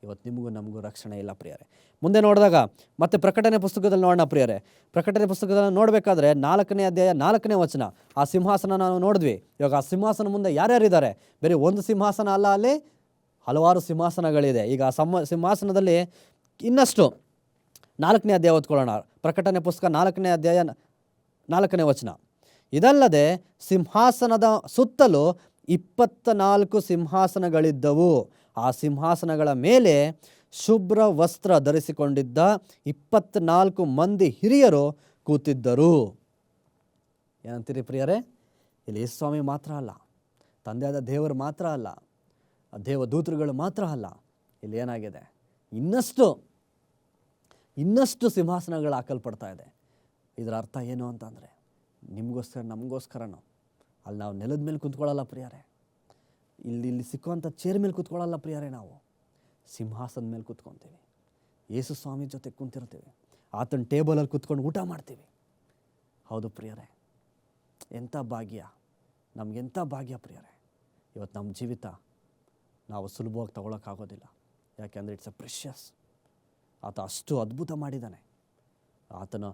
ಇವತ್ತು ನಿಮಗೂ ನಮಗೂ ರಕ್ಷಣೆ ಇಲ್ಲ ಪ್ರಿಯರೇ. ಮುಂದೆ ನೋಡಿದಾಗ ಮತ್ತೆ ಪ್ರಕಟಣೆ ಪುಸ್ತಕದಲ್ಲಿ ನೋಡೋಣ ಪ್ರಿಯರೇ. ಪ್ರಕಟಣೆ ಪುಸ್ತಕದಲ್ಲಿ ನೋಡಬೇಕಾದ್ರೆ 4ನೇ ಅಧ್ಯಾಯ 4ನೇ ವಚನ, ಆ ಸಿಂಹಾಸನ ನಾವು ನೋಡಿದ್ವಿ. ಇವಾಗ ಆ ಸಿಂಹಾಸನ ಮುಂದೆ ಯಾರ್ಯಾರಿದ್ದಾರೆ? ಬೇರೆ ಒಂದು ಸಿಂಹಾಸನ ಅಲ್ಲ, ಅಲ್ಲಿ ಹಲವಾರು ಸಿಂಹಾಸನಗಳಿದೆ. ಈಗ ಆ ಸಿಂಹಾಸನದಲ್ಲಿ ಇನ್ನಷ್ಟು 4ನೇ ಅಧ್ಯಾಯ ಓದ್ಕೊಳ್ಳೋಣ. ಪ್ರಕಟಣೆ ಪುಸ್ತಕ 4ನೇ ಅಧ್ಯಾಯ 4ನೇ ವಚನ. ಇದಲ್ಲದೆ ಸಿಂಹಾಸನದ ಸುತ್ತಲೂ 24 ಸಿಂಹಾಸನಗಳಿದ್ದವು. ಆ ಸಿಂಹಾಸನಗಳ ಮೇಲೆ ಶುಭ್ರ ವಸ್ತ್ರ ಧರಿಸಿಕೊಂಡಿದ್ದ 24 ಮಂದಿ ಹಿರಿಯರು ಕೂತಿದ್ದರು. ಏನಂತೀರಿ ಪ್ರಿಯರೇ? ಇಲ್ಲಿ ಯೇಸು ಸ್ವಾಮಿ ಮಾತ್ರ ಅಲ್ಲ, ತಂದೆಯಾದ ದೇವರು ಮಾತ್ರ ಅಲ್ಲ, ದೇವದೂತರುಗಳು ಮಾತ್ರ ಅಲ್ಲ, ಇಲ್ಲಿ ಏನಾಗಿದೆ? ಇನ್ನಷ್ಟು ಸಿಂಹಾಸನಗಳು ಹಾಕಲ್ಪಡ್ತಾ ಇದೆ. ಇದರ ಅರ್ಥ ಏನು ಅಂತಂದರೆ, ನಿಮಗೋಸ್ಕರ ನಮಗೋಸ್ಕರನೂ ಅಲ್ಲಿ ನಾವು ನೆಲದ ಮೇಲೆ ಕೂತ್ಕೊಳ್ಳಲ್ಲ ಪ್ರಿಯರೇ, ಇಲ್ಲಿ ಸಿಕ್ಕುವಂಥ ಚೇರ್ ಮೇಲೆ ಕೂತ್ಕೊಳ್ಳಲ್ಲ ಪ್ರಿಯರೇ, ನಾವು ಸಿಂಹಾಸನದ ಮೇಲೆ ಕೂತ್ಕೊತೀವಿ. ಯೇಸು ಸ್ವಾಮಿ ಜೊತೆ ಕುಂತಿರ್ತೀವಿ, ಆತನ ಟೇಬಲಲ್ಲಿ ಕೂತ್ಕೊಂಡು ಊಟ ಮಾಡ್ತೀವಿ. ಹೌದು ಪ್ರಿಯರೇ, ಎಂಥ ಭಾಗ್ಯ, ನಮಗೆಂಥ ಭಾಗ್ಯ ಪ್ರಿಯರೇ. ಇವತ್ತು ನಮ್ಮ ಜೀವಿತ ನಾವು ಸುಲಭವಾಗಿ ತಗೊಳ್ಳೋಕ್ಕಾಗೋದಿಲ್ಲ. ಯಾಕೆಂದರೆ ಇಟ್ಸ್ ಅ ಪ್ರೆಷಸ್. ಆತ ಅಷ್ಟು ಅದ್ಭುತ ಮಾಡಿದ್ದಾನೆ. ಆತನ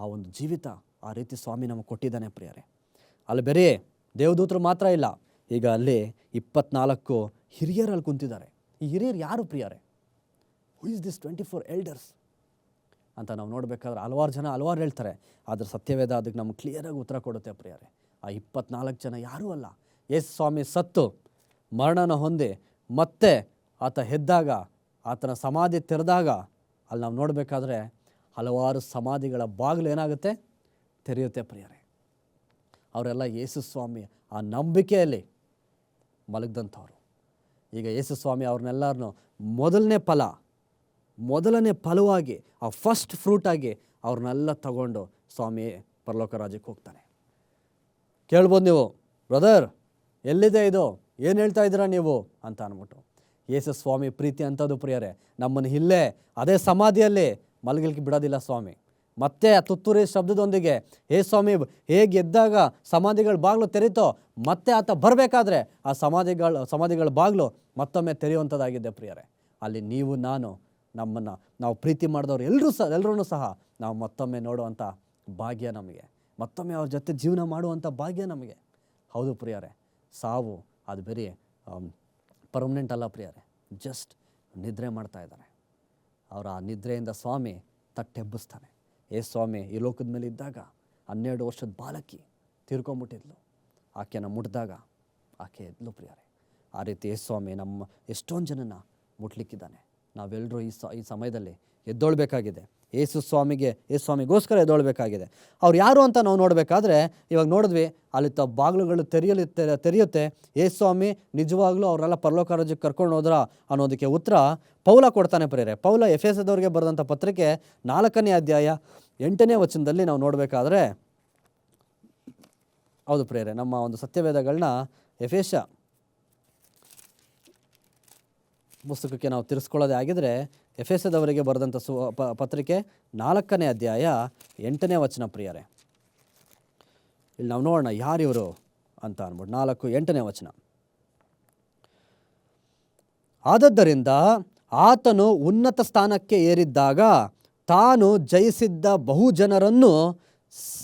ಆ ಒಂದು ಜೀವಿತ ಆ ರೀತಿ ಸ್ವಾಮಿ ನಮಗೆ ಕೊಟ್ಟಿದ್ದಾನೆ ಪ್ರಿಯರೇ. ಅಲ್ಲಿ ಬೇರೆ ದೇವದೂತರು ಮಾತ್ರ ಇಲ್ಲ, ಈಗ ಅಲ್ಲಿ 24 ಹಿರಿಯರಲ್ಲಿ ಕುಂತಿದ್ದಾರೆ. ಈ ಹಿರಿಯರು ಯಾರು ಪ್ರಿಯರೇ? ಹೂ ಇಸ್ ದಿಸ್ 24 ಎಲ್ಡರ್ಸ್ ಅಂತ ನಾವು ನೋಡಬೇಕಾದ್ರೆ ಹಲವಾರು ಜನ ಹಲವಾರು ಹೇಳ್ತಾರೆ. ಆದರೆ ಸತ್ಯವೇದ ಅದಕ್ಕೆ ನಮ್ಗೆ ಕ್ಲಿಯರಾಗಿ ಉತ್ತರ ಕೊಡುತ್ತೆ ಪ್ರಿಯರೇ. ಆ 24 ಜನ ಯಾರೂ ಅಲ್ಲ. ಯೇಸು ಸ್ವಾಮಿ ಸತ್ತು ಮರಣನ ಹೊಂದಿ ಮತ್ತೆ ಆತ ಎದ್ದಾಗ, ಆತನ ಸಮಾಧಿ ತೆರೆದಾಗ ಅಲ್ಲಿ ನಾವು ನೋಡಬೇಕಾದ್ರೆ ಹಲವಾರು ಸಮಾಧಿಗಳ ಬಾಗಿಲು ಏನಾಗುತ್ತೆ? ತೆರೆಯುತ್ತೆ ಪ್ರಿಯರೇ. ಅವರೆಲ್ಲ ಯೇಸು ಸ್ವಾಮಿ ಆ ನಂಬಿಕೆಯಲ್ಲಿ ಮಲಗಿದಂಥವ್ರು. ಈಗ ಯೇಸು ಸ್ವಾಮಿ ಅವ್ರನ್ನೆಲ್ಲರನ್ನು ಮೊದಲನೇ ಫಲವಾಗಿ, ಆ ಫಸ್ಟ್ ಫ್ರೂಟಾಗಿ ಅವ್ರನ್ನೆಲ್ಲ ತಗೊಂಡು ಸ್ವಾಮಿ ಪರಲೋಕ ರಾಜ್ಯಕ್ಕೆ ಹೋಗ್ತಾನೆ. ಕೇಳ್ಬೋದು ನೀವು, ಬ್ರದರ್ ಎಲ್ಲಿದೆ ಇದು, ಏನು ಹೇಳ್ತಾ ಇದ್ದೀರಾ ನೀವು ಅಂತ ಅಂದ್ಬಿಟ್ಟು. ಯೇಸು ಸ್ವಾಮಿ ಪ್ರೀತಿ ಅಂಥದ್ದು ಪ್ರಿಯರೇ, ನಮ್ಮನ್ನು ಇಲ್ಲೇ ಅದೇ ಸಮಾಧಿಯಲ್ಲಿ ಮಲಗಲಿಕ್ಕೆ ಬಿಡೋದಿಲ್ಲ ಸ್ವಾಮಿ. ಮತ್ತೆ ಆ ತುತ್ತೂರಿ ಶಬ್ದದೊಂದಿಗೆ ಸ್ವಾಮಿ ಹೇಗೆ ಎದ್ದಾಗ ಸಮಾಧಿಗಳ ಬಾಗಿಲು ತೆರೀತೋ, ಮತ್ತೆ ಆತ ಬರಬೇಕಾದ್ರೆ ಆ ಸಮಾಧಿಗಳ ಬಾಗಿಲು ಮತ್ತೊಮ್ಮೆ ತೆರೆಯುವಂಥದ್ದಾಗಿದೆ ಪ್ರಿಯರೇ. ಅಲ್ಲಿ ನೀವು ನಾನು ನಮ್ಮನ್ನು ನಾವು ಪ್ರೀತಿ ಮಾಡಿದವರು ಎಲ್ಲರೂ ಸಹ ನಾವು ಮತ್ತೊಮ್ಮೆ ನೋಡುವಂಥ ಭಾಗ್ಯ ನಮಗೆ, ಮತ್ತೊಮ್ಮೆ ಅವ್ರ ಜೊತೆ ಜೀವನ ಮಾಡುವಂಥ ಭಾಗ್ಯ ನಮಗೆ. ಹೌದು ಪ್ರಿಯರೇ, ಸಾವು ಅದು ಬರೀ ಪರ್ಮನೆಂಟ್ ಅಲ್ಲ ಪ್ರಿಯರೇ, ಜಸ್ಟ್ ನಿದ್ರೆ ಮಾಡ್ತಾ ಇದ್ದಾರೆ. ಅವರ ಆ ನಿದ್ರೆಯಿಂದ ಸ್ವಾಮಿ ತಟ್ಟೆಬ್ಬಿಸ್ತಾನೆ. ಸ್ವಾಮಿ ಈ ಲೋಕದ ಮೇಲೆ ಇದ್ದಾಗ 12 ವರ್ಷದ ಬಾಲಕಿ ತೀರ್ಕೊಂಬಿಟ್ಟಿದ್ಲು. ಆಕೆನ ಮುಟ್ಟಿದಾಗ ಆಕೆ ಎದ್ಲು ಪ್ರಿಯರೇ. ಆ ರೀತಿ ಸ್ವಾಮಿ ನಮ್ಮ ಎಷ್ಟೊಂದು ಜನನ ಮುಟ್ಲಿಕ್ಕಿದ್ದಾನೆ. ನಾವೆಲ್ಲರೂ ಈ ಸಮಯದಲ್ಲಿ ಎದ್ದೊಳ್ಬೇಕಾಗಿದೆ. ಸ್ವಾಮಿಗೋಸ್ಕರ ಎದ್ದೊಳ್ಬೇಕಾಗಿದೆ. ಅವ್ರು ಯಾರು ಅಂತ ನಾವು ನೋಡಬೇಕಾದ್ರೆ ಇವಾಗ ನೋಡಿದ್ವಿ, ಅಲ್ಲಿ ಬಾಗಿಲುಗಳು ತೆರೆಯುತ್ತೆ. ಸ್ವಾಮಿ ನಿಜವಾಗ್ಲೂ ಅವರೆಲ್ಲ ಪರಲೋಕ ರಾಜ್ಯಕ್ಕೆ ಕರ್ಕೊಂಡು ಹೋದ್ರ ಅನ್ನೋದಕ್ಕೆ ಉತ್ತರ ಪೌಲ ಕೊಡ್ತಾನೆ ಪ್ರಿಯರೇ. ಪೌಲ ಎಫೆಸದವರಿಗೆ ಬರೆದಂಥ ಪತ್ರಿಕೆ 4ನೇ ಅಧ್ಯಾಯ 8ನೇ ವಚನದಲ್ಲಿ ನಾವು ನೋಡಬೇಕಾದ್ರೆ, ಹೌದು ಪ್ರಿಯರೇ, ನಮ್ಮ ಒಂದು ಸತ್ಯವೇದಗಳನ್ನ ಎಫೆಸ ಪುಸ್ತಕಕ್ಕೆ ನಾವು ತಿರ್ಸ್ಕೊಳ್ಳೋದೇ ಆಗಿದ್ರೆ ಎಫೆಸದವರಿಗೆ ಬರೆದಂಥ ಪತ್ರಿಕೆ 4ನೇ ಅಧ್ಯಾಯ 8ನೇ ವಚನ ಪ್ರಿಯರೇ. ಇಲ್ಲಿ ನಾವು ನೋಡೋಣ ಯಾರಿವರು ಅಂತ ಅಂದ್ಬಿಟ್ಟು. 4:8ನೇ ವಚನ. ಆದದ್ದರಿಂದ ಆತನು ಉನ್ನತ ಸ್ಥಾನಕ್ಕೆ ಏರಿದ್ದಾಗ ತಾನು ಜಯಿಸಿದ್ದ ಬಹು ಜನರನ್ನು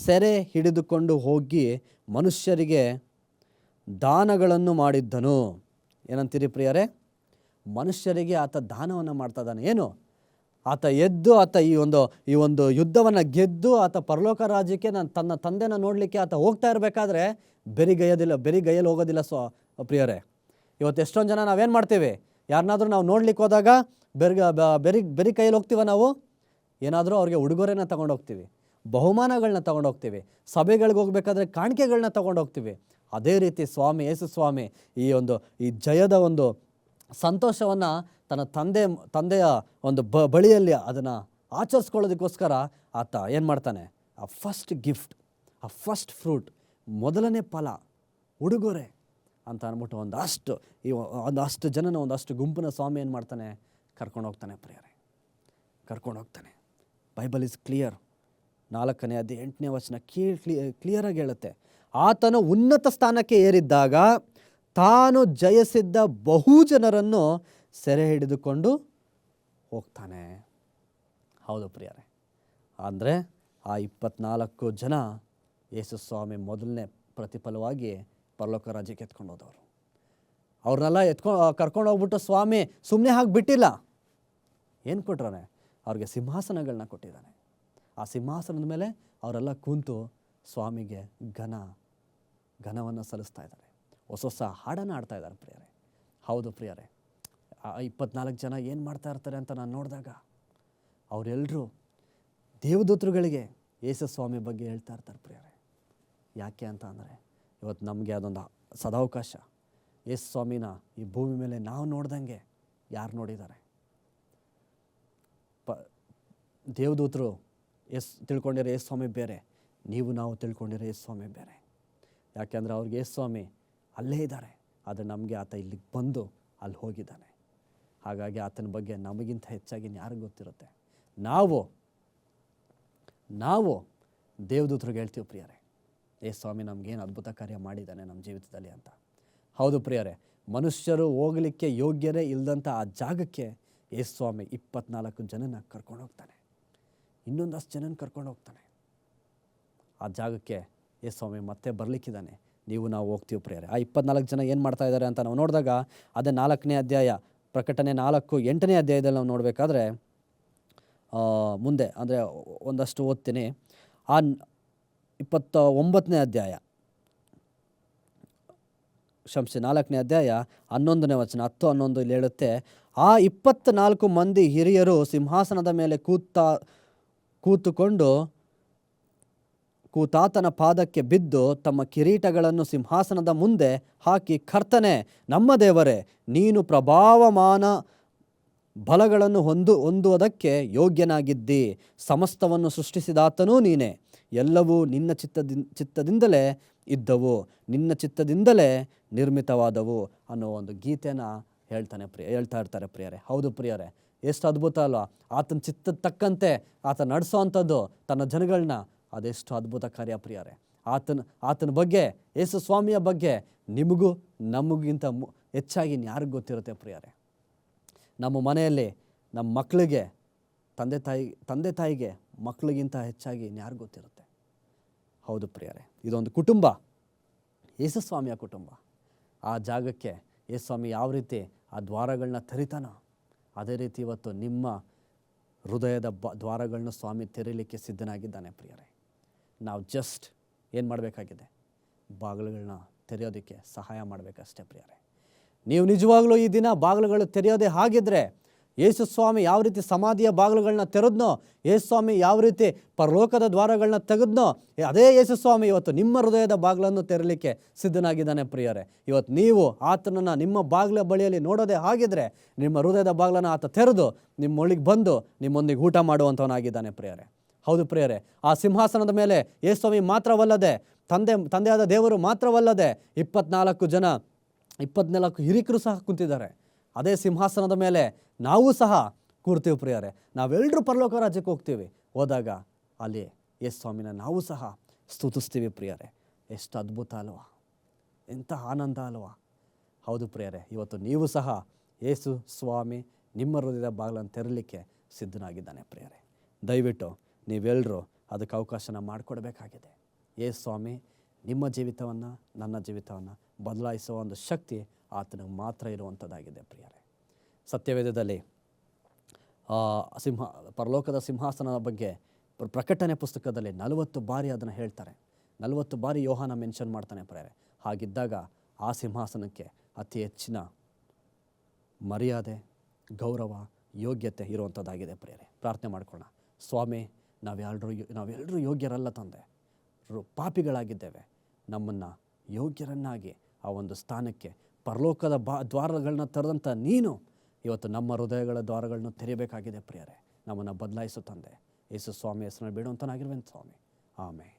ಸೆರೆ ಹಿಡಿದುಕೊಂಡು ಹೋಗಿ ಮನುಷ್ಯರಿಗೆ ದಾನಗಳನ್ನು ಮಾಡಿದ್ದನು. ಏನಂತೀರಿ ಪ್ರಿಯರೇ? ಮನುಷ್ಯರಿಗೆ ಆತ ದಾನವನ್ನು ಮಾಡ್ತಾ ಇದ್ದಾನೆ. ಏನು? ಆತ ಎದ್ದು ಈ ಒಂದು ಯುದ್ಧವನ್ನು ಗೆದ್ದು ಆತ ಪರಲೋಕ ರಾಜ್ಯಕ್ಕೆ ತನ್ನ ತಂದೆನ ನೋಡಲಿಕ್ಕೆ ಆತ ಹೋಗ್ತಾ ಇರಬೇಕಾದ್ರೆ ಬರಿ ಗೈಯಲ್ಲಿ ಹೋಗೋದಿಲ್ಲ ಪ್ರಿಯರೇ. ಇವತ್ತು ಎಷ್ಟೊಂದು ಜನ ನಾವೇನು ಮಾಡ್ತೀವಿ, ಯಾರನ್ನಾದ್ರೂ ನಾವು ನೋಡ್ಲಿಕ್ಕೆ ಹೋದಾಗ ಬೆರಿ ಕೈಯಲ್ಲಿ ಹೋಗ್ತೀವ. ನಾವು ಏನಾದರೂ ಅವ್ರಿಗೆ ಉಡುಗೊರೆನ ತೊಗೊಂಡೋಗ್ತೀವಿ, ಬಹುಮಾನಗಳನ್ನ ತೊಗೊಂಡೋಗ್ತೀವಿ, ಸಭೆಗಳಿಗೆ ಹೋಗ್ಬೇಕಾದ್ರೆ ಕಾಣಿಕೆಗಳನ್ನ ತೊಗೊಂಡೋಗ್ತೀವಿ. ಅದೇ ರೀತಿ ಯೇಸು ಸ್ವಾಮಿ ಈ ಜಯದ ಒಂದು ಸಂತೋಷವನ್ನು ತನ್ನ ತಂದೆಯ ಒಂದು ಬಳಿಯಲ್ಲಿ ಅದನ್ನು ಆಚರಿಸ್ಕೊಳ್ಳೋದಕ್ಕೋಸ್ಕರ ಆತ ಏನು ಮಾಡ್ತಾನೆ? ಆ ಫಸ್ಟ್ ಗಿಫ್ಟ್, ಆ ಫಸ್ಟ್ ಫ್ರೂಟ್, ಮೊದಲನೇ ಫಲ, ಉಡುಗೊರೆ ಅಂತ ಅಂದ್ಬಿಟ್ಟು ಒಂದಷ್ಟು ಜನನ ಒಂದಷ್ಟು ಗುಂಪನ್ನ ಸ್ವಾಮಿ ಏನು ಮಾಡ್ತಾನೆ? ಕರ್ಕೊಂಡು ಹೋಗ್ತಾನೆ ಪ್ರಿಯರೇ, ಕರ್ಕೊಂಡು ಹೋಗ್ತಾನೆ. Bible is clear. 4ನೇ ಅಧ್ಯಾಯ 8ನೇ ವಚನ ಕ್ಲಿಯರಾಗಿ ಹೇಳುತ್ತೆ, ಆತನು ಉನ್ನತ ಸ್ಥಾನಕ್ಕೆ ಏರಿದ್ದಾಗ ತಾನು ಜಯಿಸಿದ್ದ ಬಹು ಜನರನ್ನು ಸೆರೆ ಹಿಡಿದುಕೊಂಡು ಹೋಗ್ತಾನೆ. ಹೌದು ಪ್ರಿಯರೇ, ಅಂದರೆ ಆ 24 ಜನ ಯೇಸು ಸ್ವಾಮಿ ಮೊದಲನೇ ಪ್ರತಿಫಲವಾಗಿ ಪರಲೋಕ ರಾಜ್ಯಕ್ಕೆ ಎತ್ಕೊಂಡು ಹೋದವರು. ಅವ್ರನ್ನೆಲ್ಲ ಕರ್ಕೊಂಡು ಹೋಗ್ಬಿಟ್ಟು ಸ್ವಾಮಿ ಸುಮ್ಮನೆ ಹಾಗೆ ಬಿಟ್ಟಿಲ್ಲ. ಏನು ಕೊಟ್ರಾನೆ? ಅವ್ರಿಗೆ ಸಿಂಹಾಸನಗಳನ್ನ ಕೊಟ್ಟಿದ್ದಾನೆ. ಆ ಸಿಂಹಾಸನದ ಮೇಲೆ ಅವರೆಲ್ಲ ಕೂತು ಸ್ವಾಮಿಗೆ ಘನವನ್ನು ಸಲ್ಲಿಸ್ತಾ ಇದ್ದಾರೆ. ಹೊಸ ಹಾಡನ್ನು ಆಡ್ತಾ ಇದ್ದಾರೆ ಪ್ರಿಯರೇ. ಹೌದು ಪ್ರಿಯರೇ, ಆ 24 ಜನ ಏನು ಮಾಡ್ತಾ ಇರ್ತಾರೆ ಅಂತ ನಾನು ನೋಡಿದಾಗ ಅವರೆಲ್ಲರೂ ದೇವದೂತರುಗಳಿಗೆ ಯೇಸು ಸ್ವಾಮಿ ಬಗ್ಗೆ ಹೇಳ್ತಾ ಇರ್ತಾರೆ ಪ್ರಿಯರೇ. ಯಾಕೆ ಅಂತ ಅಂದರೆ ಇವತ್ತು ನಮಗೆ ಅದೊಂದು ಸದಾವಕಾಶ. ಯೇಸು ಸ್ವಾಮಿನ ಈ ಭೂಮಿ ಮೇಲೆ ನಾವು ನೋಡ್ದಂಗೆ ಯಾರು ನೋಡಿದ್ದಾರೆ? ದೇವದೂತರು ತಿಳ್ಕೊಂಡಿರೋ ಯೇಸು ಸ್ವಾಮಿ ಬೇರೆ, ನಾವು ತಿಳ್ಕೊಂಡಿರೋ ಯೇಸು ಸ್ವಾಮಿ ಬೇರೆ. ಯಾಕೆಂದರೆ ಅವ್ರಿಗೆ ಯೇಸು ಸ್ವಾಮಿ ಅಲ್ಲೇ ಇದ್ದಾರೆ, ಆದರೆ ನಮಗೆ ಆತ ಇಲ್ಲಿಗೆ ಬಂದು ಅಲ್ಲಿ ಹೋಗಿದ್ದಾನೆ. ಹಾಗಾಗಿ ಆತನ ಬಗ್ಗೆ ನಮಗಿಂತ ಹೆಚ್ಚಾಗಿ ಯಾರಿಗೂ ಗೊತ್ತಿರುತ್ತೆ. ನಾವು ದೇವದೂತರಿಗೆ ಹೇಳ್ತೀವಿ ಪ್ರಿಯರೇ, ಯೇಸು ಸ್ವಾಮಿ ನಮಗೇನು ಅದ್ಭುತ ಕಾರ್ಯ ಮಾಡಿದ್ದಾನೆ ನಮ್ಮ ಜೀವಿತದಲ್ಲಿ ಅಂತ. ಹೌದು ಪ್ರಿಯರೇ, ಮನುಷ್ಯರು ಹೋಗಲಿಕ್ಕೆ ಯೋಗ್ಯರೇ ಇಲ್ಲದಂಥ ಆ ಜಾಗಕ್ಕೆ ಯೇಸು ಸ್ವಾಮಿ 24 ಜನನ ಕರ್ಕೊಂಡು ಹೋಗ್ತಾನೆ. ಇನ್ನೊಂದಷ್ಟು ಜನನ ಕರ್ಕೊಂಡು ಹೋಗ್ತಾನೆ. ಆ ಜಾಗಕ್ಕೆ ಯೇಸು ಸ್ವಾಮಿ ಮತ್ತೆ ಬರಲಿಕ್ಕಿದ್ದಾನೆ. ನಾವು ಹೋಗ್ತೀವಿ ಪ್ರಿಯರೇ. ಆ 24 ಜನ ಏನು ಮಾಡ್ತಾ ಇದ್ದಾರೆ ಅಂತ ನಾವು ನೋಡಿದಾಗ ಅದೇ 4ನೇ ಅಧ್ಯಾಯ, ಪ್ರಕಟಣೆ 4:8ನೇ ಅಧ್ಯಾಯದಲ್ಲಿ ನಾವು ನೋಡಬೇಕಾದ್ರೆ ಮುಂದೆ ಅಂದರೆ ಒಂದಷ್ಟು ಓದ್ತೀನಿ. ಆ 29ನೇ ಅಧ್ಯಾಯ, 4ನೇ ಅಧ್ಯಾಯ 11ನೇ ವಚನ, 10-11 ಇಲ್ಲಿ ಹೇಳುತ್ತೆ, ಆ 24 ಮಂದಿ ಹಿರಿಯರು ಸಿಂಹಾಸನದ ಮೇಲೆ ಕೂತುಕೊಂಡು ಕೂತಾತನ ಪಾದಕ್ಕೆ ಬಿದ್ದು ತಮ್ಮ ಕಿರೀಟಗಳನ್ನು ಸಿಂಹಾಸನದ ಮುಂದೆ ಹಾಕಿ, ಕರ್ತನೇ, ನಮ್ಮ ದೇವರೇ, ನೀನು ಪ್ರಭಾವಮಾನ ಬಲಗಳನ್ನು ಹೊಂದುವುದಕ್ಕೆ ಯೋಗ್ಯನಾಗಿದ್ದಿ. ಸಮಸ್ತವನ್ನು ಸೃಷ್ಟಿಸಿದಾತನೂ ನೀನೇ. ಎಲ್ಲವೂ ನಿನ್ನ ಚಿತ್ತದಿಂದಲೇ ಇದ್ದವು, ನಿನ್ನ ಚಿತ್ತದಿಂದಲೇ ನಿರ್ಮಿತವಾದವು ಅನ್ನೋ ಒಂದು ಗೀತೆನ ಹೇಳ್ತಾ ಇರ್ತಾರೆ ಪ್ರಿಯರೇ. ಹೌದು ಪ್ರಿಯರೇ, ಎಷ್ಟು ಅದ್ಭುತ ಅಲ್ವಾ? ಆತನ ಚಿತ್ತದ ತಕ್ಕಂತೆ ಆತ ನಡೆಸೋ ಅಂಥದ್ದು ತನ್ನ ಜನಗಳನ್ನ, ಅದೆಷ್ಟು ಅದ್ಭುತ ಕಾರ್ಯ ಪ್ರಿಯರೇ. ಆತನ ಬಗ್ಗೆ, ಯೇಸು ಸ್ವಾಮಿಯ ಬಗ್ಗೆ ನಿಮಗೂ ನಮಗಿಂತ ಹೆಚ್ಚಾಗಿ ಯಾರಿಗೂ ಗೊತ್ತಿರುತ್ತೆ ಪ್ರಿಯರೇ. ನಮ್ಮ ಮನೆಯಲ್ಲಿ ನಮ್ಮ ಮಕ್ಕಳಿಗೆ, ತಂದೆ ತಾಯಿಗೆ ಮಕ್ಕಳಿಗಿಂತ ಹೆಚ್ಚಾಗಿ ಯಾರಿಗೂ ಗೊತ್ತಿರುತ್ತೆ. ಹೌದು ಪ್ರಿಯರೇ, ಇದೊಂದು ಕುಟುಂಬ, ಯೇಸು ಸ್ವಾಮಿಯ ಕುಟುಂಬ. ಆ ಜಾಗಕ್ಕೆ ಯೇಸು ಸ್ವಾಮಿ ಯಾವ ರೀತಿ ಆ ದ್ವಾರಗಳನ್ನ ತೆರಿತಾನೋ, ಅದೇ ರೀತಿ ಇವತ್ತು ನಿಮ್ಮ ಹೃದಯದ ದ್ವಾರಗಳನ್ನ ಸ್ವಾಮಿ ತೆರೀಲಿಕ್ಕೆ ಸಿದ್ಧನಾಗಿದ್ದಾನೆ ಪ್ರಿಯರೇ. ನಾವು ಜಸ್ಟ್ ಏನು ಮಾಡಬೇಕಾಗಿದೆ? ಬಾಗಿಲುಗಳನ್ನ ತೆರೆಯೋದಕ್ಕೆ ಸಹಾಯ ಮಾಡಬೇಕಷ್ಟೇ ಪ್ರಿಯರೇ. ನೀವು ನಿಜವಾಗ್ಲೂ ಈ ದಿನ ಬಾಗಿಲುಗಳು ತೆರೆಯೋದೇ ಹಾಗಿದ್ರೆ, ಯೇಸು ಸ್ವಾಮಿ ಯಾವ ರೀತಿ ಸಮಾಧಿಯ ಬಾಗಿಲುಗಳನ್ನ ತೆರೆದ್ನೋ, ಯೇಸು ಸ್ವಾಮಿ ಯಾವ ರೀತಿ ಪರಲೋಕದ ದ್ವಾರಗಳನ್ನ ತೆಗೆದ್ನೋ, ಅದೇ ಯೇಸು ಸ್ವಾಮಿ ಇವತ್ತು ನಿಮ್ಮ ಹೃದಯದ ಬಾಗಿಲನ್ನು ತೆರಲಿಕ್ಕೆ ಸಿದ್ಧನಾಗಿದ್ದಾನೆ ಪ್ರಿಯರೇ. ಇವತ್ತು ನೀವು ಆತನನ್ನು ನಿಮ್ಮ ಬಾಗಿಲ ಬಳಿಯಲ್ಲಿ ನೋಡೋದೇ ಹಾಗಿದ್ರೆ, ನಿಮ್ಮ ಹೃದಯದ ಬಾಗಿಲನ್ನು ಆತ ತೆರೆದು ನಿಮ್ಮೊಳಗೆ ಬಂದು ನಿಮ್ಮೊಂದಿಗೆ ಊಟ ಮಾಡುವಂಥವನಾಗಿದ್ದಾನೆ ಪ್ರಿಯರೇ. ಹೌದು ಪ್ರಿಯರೇ, ಆ ಸಿಂಹಾಸನದ ಮೇಲೆ ಯೇಸು ಸ್ವಾಮಿ ಮಾತ್ರವಲ್ಲದೆ, ತಂದೆಯಾದ ದೇವರು ಮಾತ್ರವಲ್ಲದೆ 24 ಹಿರಿಕರು ಸಹ ಕುಂತಿದ್ದಾರೆ. ಅದೇ ಸಿಂಹಾಸನದ ಮೇಲೆ ನಾವು ಸಹ ಕೂರ್ತೀವಿ ಪ್ರಿಯರೇ. ನಾವೆಲ್ಲರೂ ಪರಲೋಕ ರಾಜ್ಯಕ್ಕೆ ಹೋದಾಗ ಅಲ್ಲಿ ಯೇಸು ಸ್ವಾಮಿನ ನಾವು ಸಹ ಸ್ತುತಿಸ್ತೀವಿ ಪ್ರಿಯರೇ. ಎಷ್ಟು ಅದ್ಭುತ ಅಲ್ವಾ? ಎಂಥ ಆನಂದ ಅಲ್ವಾ? ಹೌದು ಪ್ರಿಯರೇ, ಇವತ್ತು ನೀವು ಸಹ ಯೇಸು ಸ್ವಾಮಿ ನಿಮ್ಮ ಹೃದಯದ ಬಾಗಿಲನ್ನು ತೆರಲಿಕ್ಕೆ ಸಿದ್ಧನಾಗಿದ್ದಾನೆ ಪ್ರಿಯರೇ. ದಯವಿಟ್ಟು ನೀವೆಲ್ಲರೂ ಅದಕ್ಕೆ ಅವಕಾಶನ ಮಾಡಿಕೊಡ್ಬೇಕಾಗಿದೆ. ಯೇಸು ಸ್ವಾಮಿ ನಿಮ್ಮ ಜೀವಿತವನ್ನು, ನನ್ನ ಜೀವಿತವನ್ನು ಬದಲಾಯಿಸುವ ಒಂದು ಶಕ್ತಿ ಆತನಿಗೆ ಮಾತ್ರ ಇರುವಂಥದ್ದಾಗಿದೆ ಪ್ರಿಯರೇ. ಸತ್ಯವೇದದಲ್ಲಿ ಪರಲೋಕದ ಸಿಂಹಾಸನದ ಬಗ್ಗೆ ಪ್ರಕಟಣೆ ಪುಸ್ತಕದಲ್ಲಿ 40 ಬಾರಿ ಅದನ್ನು ಹೇಳ್ತಾರೆ. 40 ಬಾರಿ ಯೋಹಾನ ಮೆನ್ಷನ್ ಮಾಡ್ತಾನೆ ಪ್ರಿಯರೇ. ಹಾಗಿದ್ದಾಗ ಆ ಸಿಂಹಾಸನಕ್ಕೆ ಅತಿ ಹೆಚ್ಚಿನ ಮರ್ಯಾದೆ, ಗೌರವ, ಯೋಗ್ಯತೆ ಇರುವಂಥದ್ದಾಗಿದೆ ಪ್ರಿಯರೇ. ಪ್ರಾರ್ಥನೆ ಮಾಡ್ಕೊಳ್ಳೋಣ. ಸ್ವಾಮಿ, ನಾವೆಲ್ಲರೂ ಯೋಗ್ಯರಲ್ಲ ತಂದೆ, ಪಾಪಿಗಳಾಗಿದ್ದೇವೆ. ನಮ್ಮನ್ನು ಯೋಗ್ಯರನ್ನಾಗಿ ಆ ಒಂದು ಸ್ಥಾನಕ್ಕೆ, ಪರಲೋಕದ ದ್ವಾರಗಳನ್ನ ತೆರೆದಂಥ ನೀನು ಇವತ್ತು ನಮ್ಮ ಹೃದಯಗಳ ದ್ವಾರಗಳನ್ನು ತೆರೆಯಬೇಕಾಗಿದೆ ಪ್ರಿಯರೇ. ನಮ್ಮನ್ನು ಬದಲಾಯಿಸು ತಂದೆ. ಯೇಸು ಸ್ವಾಮಿ ಹೆಸರನ್ನು ಬೇಡುವಂತನಾಗಿರುವೆನು ಸ್ವಾಮಿ. ಆಮೇನ್.